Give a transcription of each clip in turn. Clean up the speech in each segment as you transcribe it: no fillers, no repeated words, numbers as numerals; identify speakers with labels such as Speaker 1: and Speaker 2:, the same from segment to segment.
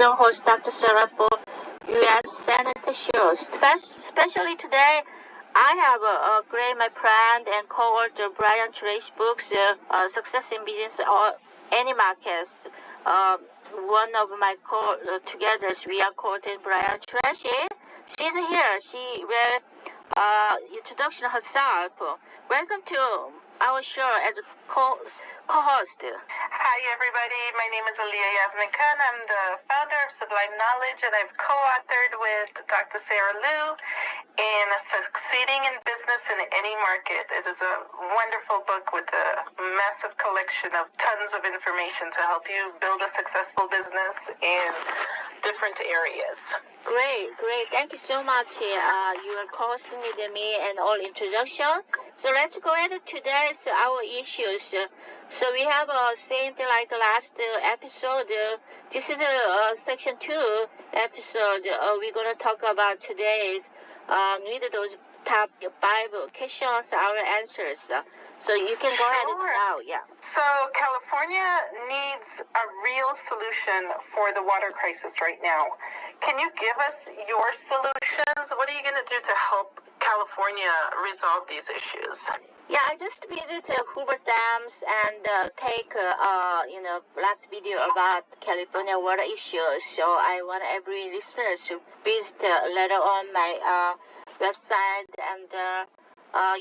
Speaker 1: your host, Dr. Sarah, for U.S Senate shows. Especially today, I have my friend and co-author Brian Tracy's books, Success in Business or Any Markets. One of my together, we are quoting Brian Tracy. She's here. She will introduction herself. Welcome to our show as a co-host.
Speaker 2: Hi, everybody. My name is Aliyah Yasmin Khan. I'm the founder of Sublime Knowledge, and I've co-authored with Dr. Sun Liew in Succeeding in Business in Any Market. It is a wonderful book with a massive collection of tons of information to help you build a successful business in different areas.
Speaker 1: Great. Thank you so much. You are co-hosting with me and all introduction. So let's go ahead today's our issues. So we have same thing like last episode. This is section 2 episode. We're gonna talk about today's read those top 5 questions, our answers. So you can go ahead now. Yeah.
Speaker 2: So California needs a real solution for the water crisis right now. Can you give us your solutions? What are you going to do to help California resolve these issues?
Speaker 1: Yeah, I just visited Hoover Dams and take last video about California water issues. So I want every listener to visit later on my website and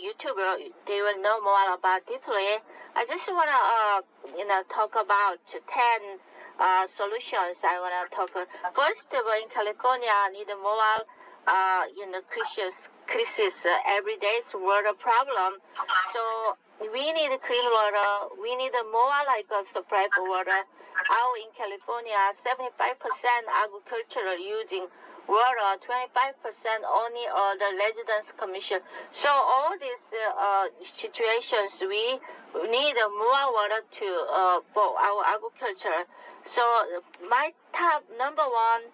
Speaker 1: YouTube. They will know more about deeply. I just want to talk about 10 solutions. I want to talk first of all, in California, need more crisis every day's water problem. So we need clean water. We need more like a supply for water. Out in California, 75% agricultural using water, 25% only the residence commission. So all these situations, we need more water to for our agriculture. So my top number one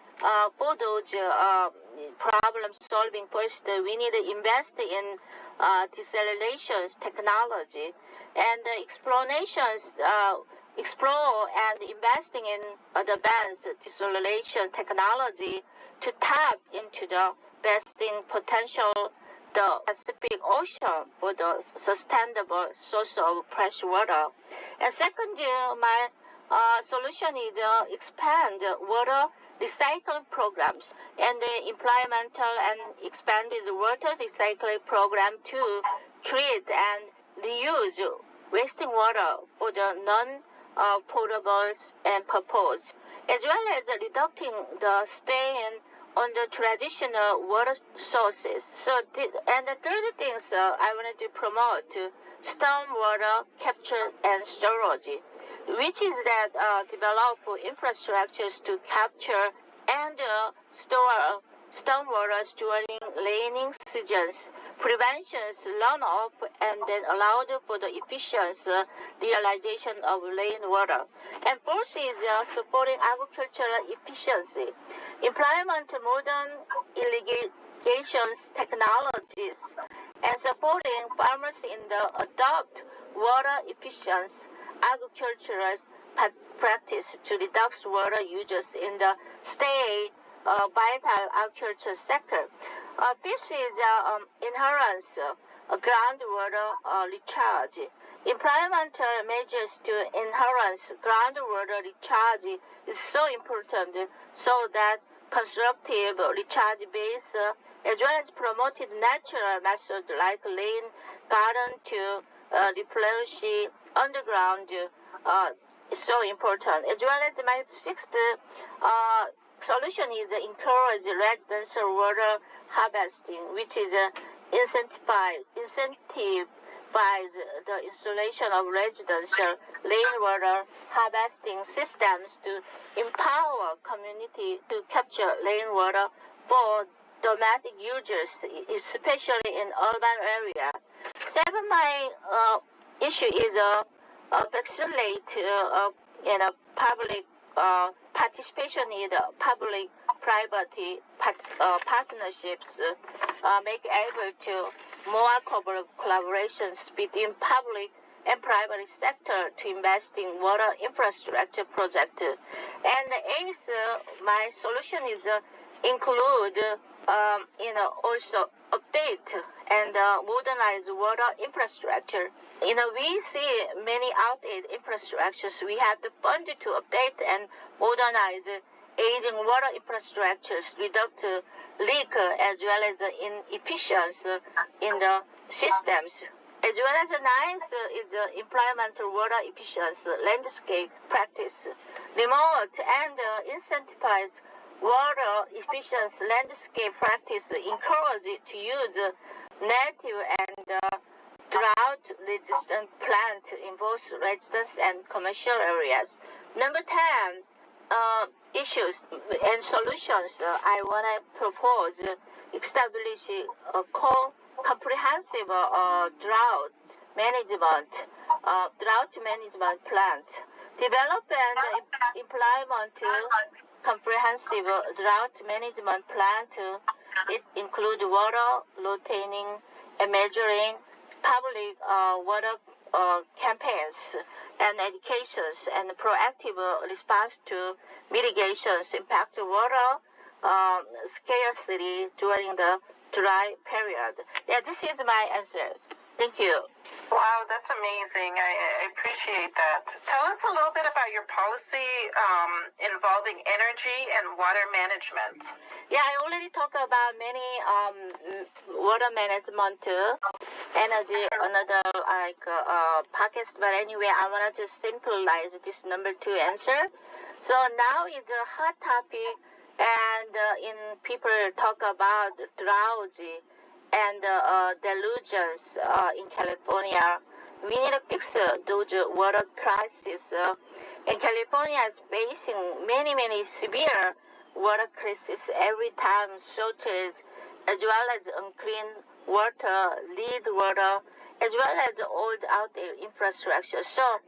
Speaker 1: for those problem solving, first we need to invest in desalination technology and explore and investing in advanced desalination technology to tap into the investing potential the Pacific Ocean for the sustainable source of fresh water. And second, my solution is expand water recycling programs and implemental and expanded water recycling program to treat and reuse wasting water for the non-potables and purpose, as well as reducing the strain on the traditional water sources. And the third thing I wanted to promote stormwater capture and storage, which is that develop infrastructures to capture and store stormwater during raining seasons, preventions runoff, and then allowed for the efficient realization of rainwater. And fourth is supporting agricultural efficiency, implement modern irrigation technologies, and supporting farmers in the adopt water efficient agricultural practice to reduce water uses in the state vital agriculture sector. Fifth is enhance groundwater recharge. Implement measures to enhance groundwater recharge is so important so that constructive recharge base as well as promoted natural methods like rain garden to replenish underground is so important. As well as my sixth solution is encourage residential water harvesting, which is incentivize the installation of residential rainwater harvesting systems to empower community to capture rainwater for domestic users, especially in urban area. Seven, my issue is facilitate public participation in the public-private partnerships, make able to more collaborations between public and private sector to invest in water infrastructure projects. And the eighth, my solution is include, also update and modernize water infrastructure. We see many outdated infrastructures. We have the fund to update and modernize aging water infrastructures, reduce leak as well as inefficiency in the systems. As well as the ninth is implement water efficiency landscape practice. Promote and incentivize water efficiency landscape practice. Encourage to use native and drought-resistant plant in both residence and commercial areas. Number 10, issues and solutions. I want to propose establish a comprehensive drought management plan. Develop and implement comprehensive drought management plan. It includes water retaining and measuring, public water campaigns and educations, and proactive response to mitigations impact water scarcity during the dry period. Yeah, this is my answer. Thank you.
Speaker 2: Wow, that's amazing. I appreciate that. Tell us a little bit about your policy involving energy and water management.
Speaker 1: Yeah, I already talked about many water management, energy, another pockets. But anyway, I want to simplify this number 2 answer. So now it's a hot topic, and people talk about drought and delusions in California. We need to fix those water crises. And California is facing many severe water crises every time, shortage, as well as unclean water, lead water, as well as old outdated infrastructure. So,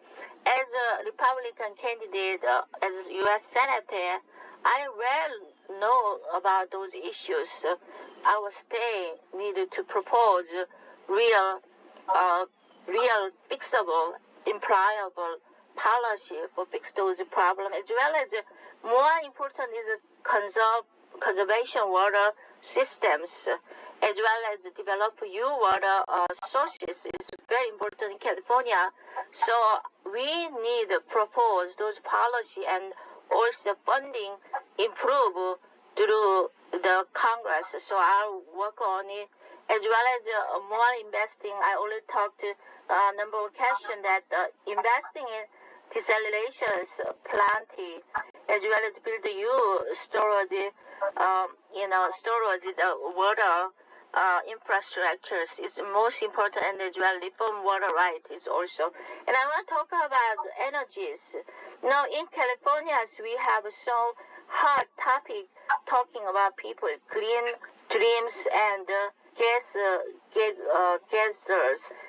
Speaker 1: as a Republican candidate, as U.S. Senator, I well know about those issues. Our state needed to propose real fixable, implementable policy for fix those problems, as well as more important is conservation water systems, as well as develop new water sources is very important in California. So we need to propose those policy and also funding improve through the Congress. So I'll work on it, as well as more investing. I already talked to number of questions that investing in desalinations planting, as well as build storage, the water infrastructures is most important, and as well reform water rights is also. And I want to talk about energies. Now in California, we have so hot topic talking about people green dreams and gas.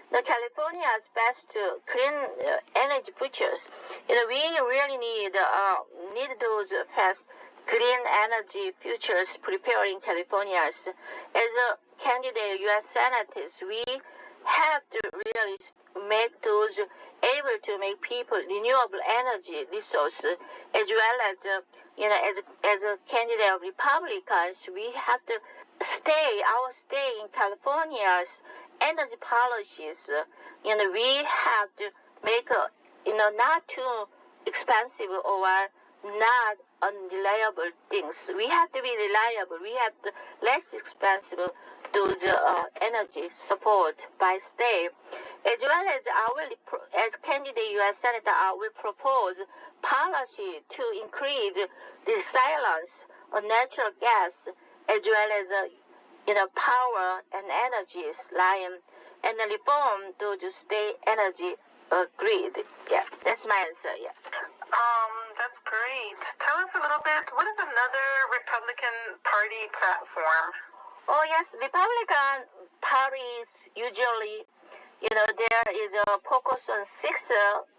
Speaker 1: Now California is best clean energy futures. We really need those fast clean energy futures preparing California. As a candidate U.S. Senators, we have to really make those able to make people renewable energy resources, as well as as a candidate of Republicans, we have to stay in California's energy policies. We have to make not too expensive or not unreliable things. We have to be reliable. We have to less expensive those energy support by state, as well as as candidate U.S. Senator, I will propose policy to increase the resilience of natural gas, as well as power and energy line, and reform those state energy grid. Yeah, that's my answer. Yeah.
Speaker 2: That's great. Tell us a little bit, what is another Republican Party platform?
Speaker 1: Oh, yes, Republican parties usually, there is a focus on 6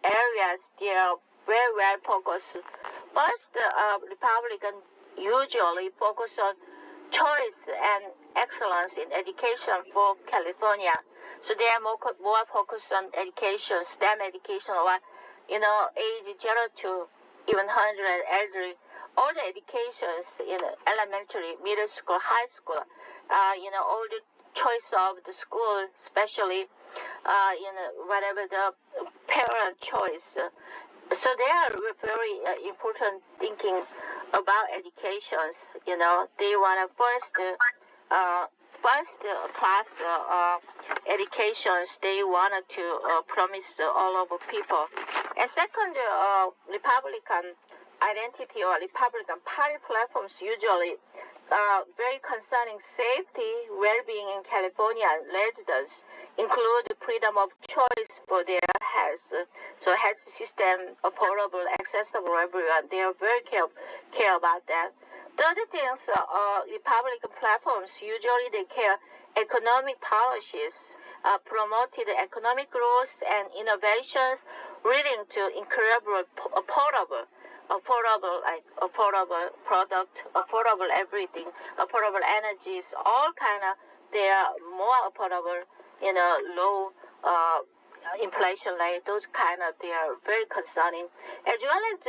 Speaker 1: areas. They are very well focused. First, Republican usually focus on choice and excellence in education for California. So they are more focused on education, STEM education, or age 0 to even 100 elderly, all the educations in elementary, middle school, high school, all the choice of the school, especially, whatever the parent choice. So they are very important thinking about educations. They want to first class educations. They wanted to promise all over people. And second, Republican identity or Republican Party platforms usually very concerning safety, well-being in California residents, include freedom of choice for their health. So health system affordable, accessible everyone. They are very care about that. The other things, Republican platforms usually they care economic policies, promoted economic growth and innovations, leading to incredible affordable product, affordable everything, affordable energies, all kind of they are more affordable, low inflation rate. Those kind of they are very concerning, as well as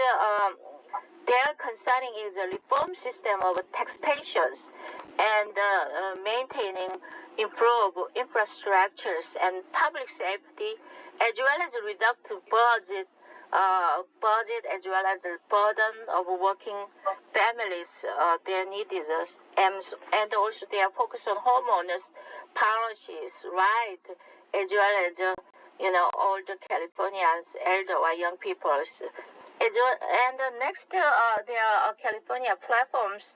Speaker 1: their concerning is the reform system of taxations and maintaining improved infrastructures and public safety, as well as reduce budget as well as the burden of working families. They needed us, and also they are focused on homeowners policies, right, as well as all the Californians, elder or young people. And next, there are California platforms,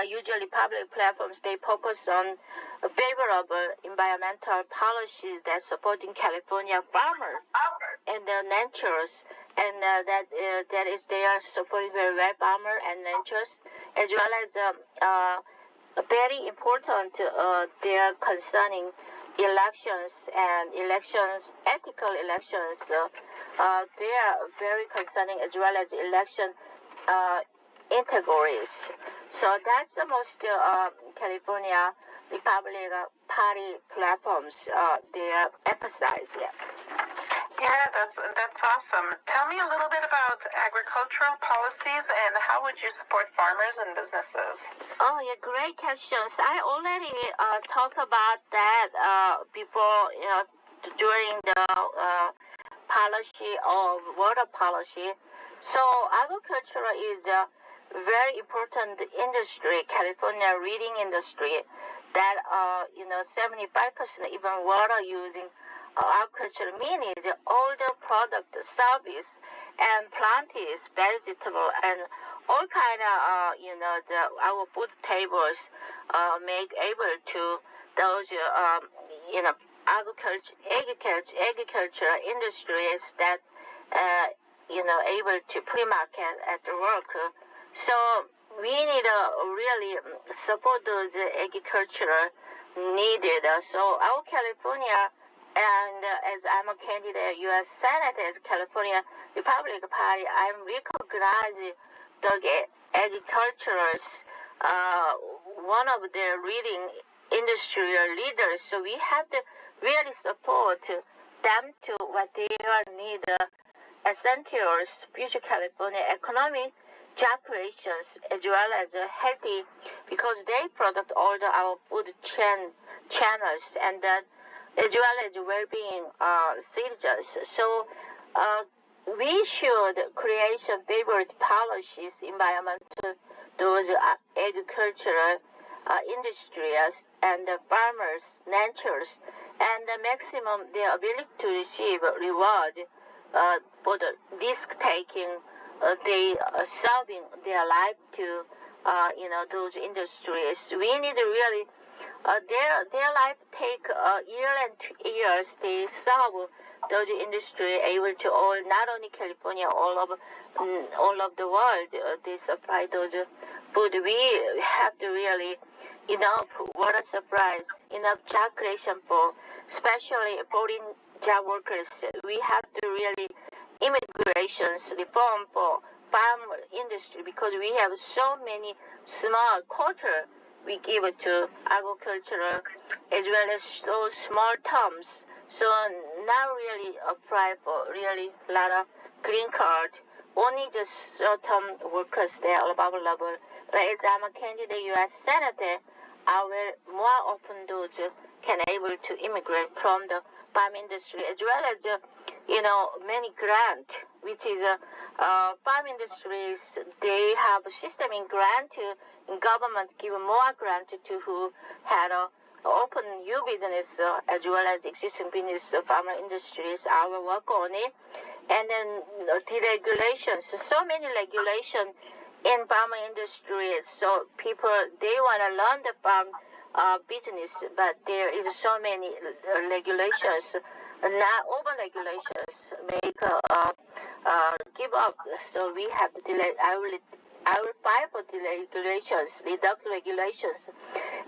Speaker 1: usually public platforms. They focus on favorable environmental policies that supporting California farmers and ranchers, and that is they are supporting very well farmer and ranchers, as well as very important. They are concerning elections and ethical elections. They are very concerning, as well as election integrity. So that's the most California Republican Party platforms they emphasize.
Speaker 2: Yeah, that's awesome. Tell me a little bit about agricultural policies and how would you support farmers and businesses?
Speaker 1: Oh, yeah, great questions. I already talked about that before, during the policy of water policy. So agriculture is a very important industry, California reading industry, that 75% even water using agriculture, meaning all the product, service, and planties, vegetable, and all kind of our food tables make able to those agriculture industries that able to pre-market at the work. So we need to really support those agriculture needed. So our California, and as I'm a candidate U.S. Senate as California Republican Party, I'm recognizing the agriculturers, one of the leading industrial leaders. So we have to really support them to what they need, essentials, future California economy, job creations, as well as healthy, because they product all our food channels, and that as well as well-being citizens. So we should create favorite policies, environmental, those agricultural industries and the farmers, ranchers, and the maximum their ability to receive reward for the risk-taking, they serving their life to those industries. We need to really their life take year and 2 years. They serve those industry able to all, not only California, all of the world. They supply those food. We have to really enough water supplies, enough job creation for especially foreign job workers. We have to really immigrations reform for farm industry, because we have so many small quarter we give it to agriculture, as well as those small terms. So now really apply for really a lot of green card only just certain workers there above level. Like as I'm a candidate U.S. Senate, I will more open those can able to immigrate from the farm industry as well as many grant, which is farm industries. They have a system in grant in government give more grant to who had a open new business as well as existing business farmer industries. I will work on it. And then deregulations, so many regulations in farm industry. So people, they want to learn the farm business, but there is so many regulations, not over regulations, make give up. So we have to delay. I will fight for deregulations, reduct regulations.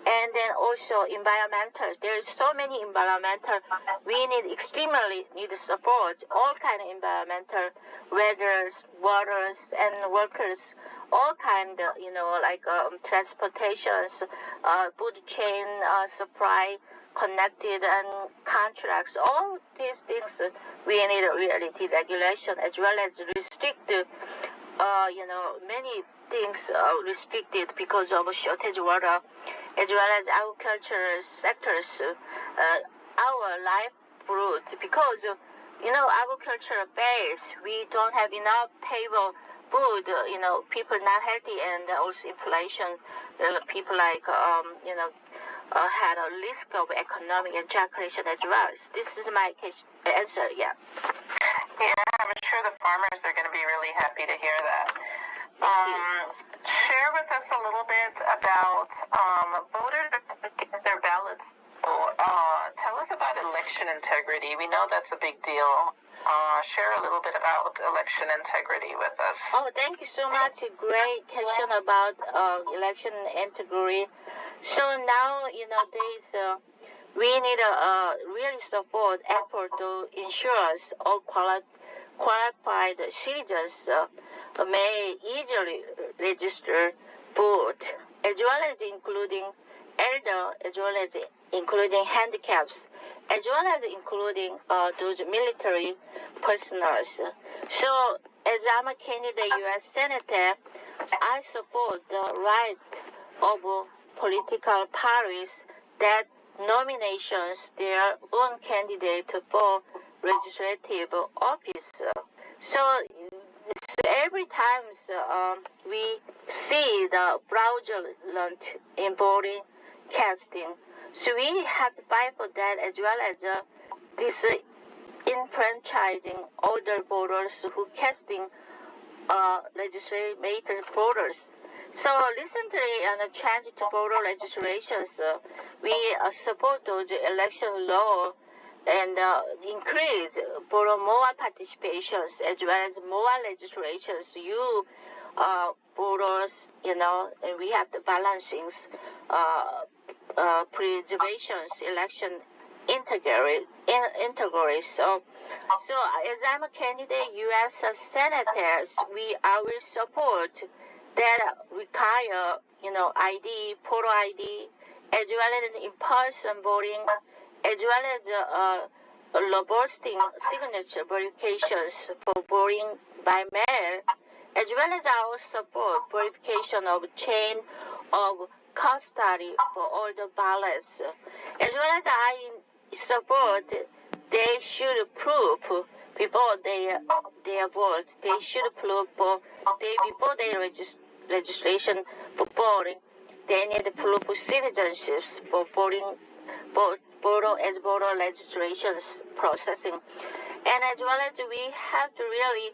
Speaker 1: And then also environmental. There is so many environmental. We need extremely need support. All kind of environmental, weathers, waters, and workers. All kind, like transportations, food chain, supply, connected, and contracts. All these things we need really deregulation as well as restrict. Many things restricted because of shortage of water, as well as agriculture sectors, our livelihood, because, agriculture base, we don't have enough table food, people not healthy, and also inflation, people like, had a risk of economic and job creation as well. This is my answer, yeah.
Speaker 2: Yeah, I'm sure the farmers are going to be really happy to hear that. Share with us a little bit about voters get their ballots. Tell us about election integrity. We know that's a big deal. Share a little bit about election integrity with us.
Speaker 1: Oh, thank you so much. Great question about election integrity. So now, we need a really support effort to ensure all qualified citizens may easily register vote, as well as including elder, as well as including handicaps, as well as including those military personnel. So, as I'm a candidate U.S. Senator, I support the right of political parties that nominations their own candidate for legislative office. So every time we see the fraudulent in voting casting, so we have to fight for that as well as this enfranchising older voters who casting legislative voters. So recently, on the change to voter legislations, we support those election law and increase for more participations as well as more legislations. You voters, and we have the balancings, preservations, election integrity. So as I'm a candidate U.S. Senators, I will support that require, ID, photo ID, as well as in-person voting, as well as robusting signature verifications for voting by mail, as well as our support verification of chain of custody for all the ballots, as well as I support they should prove before their vote. They should prove before their registration for voting. They need to prove citizenships for voting, voter registrations processing, and as well as we have to really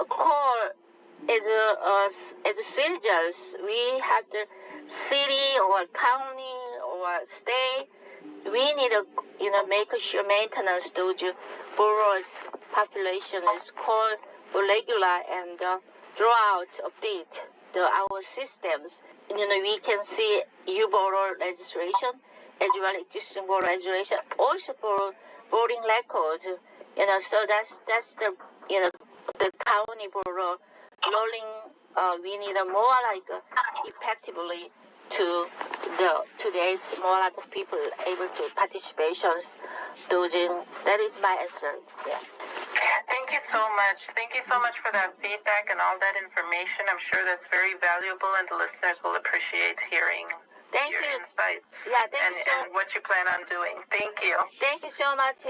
Speaker 1: call as citizens. We have to city or county or state. We need to make sure maintenance those voters population is called for regular and draw out update our systems. We can see voter registration as well as existing voter registration, also for voting records. So that's the the county voter rolling. We need a more like effectively to today's more like people able to participations. That is my answer. Yeah.
Speaker 2: Thank Thank you so much. Thank you so much for that feedback and all that information. I'm sure that's very valuable, and the listeners will appreciate hearing your insights and what you plan on doing. Thank you.
Speaker 1: Thank you so much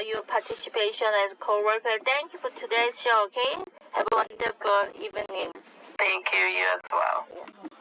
Speaker 1: your participation as co-worker. Thank you for today's show, okay? Have a wonderful evening.
Speaker 2: Thank you. You as well.